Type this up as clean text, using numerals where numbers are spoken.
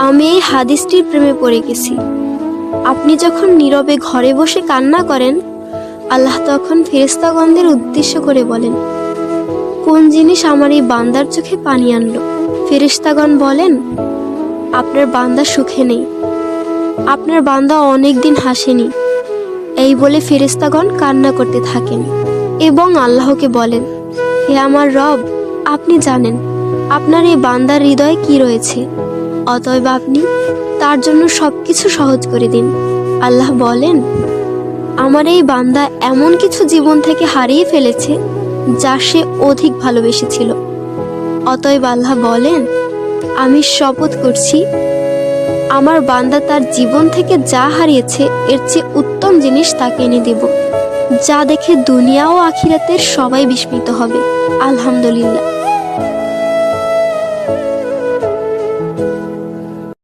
আমি এই হাদিসটির প্রেমে পড়ে গেছি। আপনি যখন নীরবে ঘরে বসে কান্না করেন, আল্লাহ তখন ফেরেশতাগণদের উদ্দেশ্য করে বলেন, কোন জিনিস আমার এই বান্দার চোখে পানি আনলো? ফেরেশতাগণ বলেন, আপনার বান্দা সুখে নেই, আপনার বান্দা অনেকদিন হাসেনি। এই বলে ফেরেশতাগণ কান্না করতে থাকেন এবং আল্লাহকে বলেন, হে আমার রব, আপনি জানেন আপনার এই বান্দার হৃদয়ে কি রয়েছে, অতএব আপনি তার জন্য সবকিছু সহজ করে দিন। আল্লাহ বলেন, আমার এই বান্দা এমন কিছু জীবন থেকে হারিয়ে ফেলেছে যা সে অধিক ভালোবেসেছিল। অতএব আল্লাহ বলেন, আমি শপথ করছি, আমার বান্দা তার জীবন থেকে যা হারিয়েছে এর চেয়ে উত্তম জিনিস তাকে এনে দেব, যা দেখে দুনিয়া ও আখিরাতের সবাই বিস্মিত হবে। আলহামদুলিল্লাহ।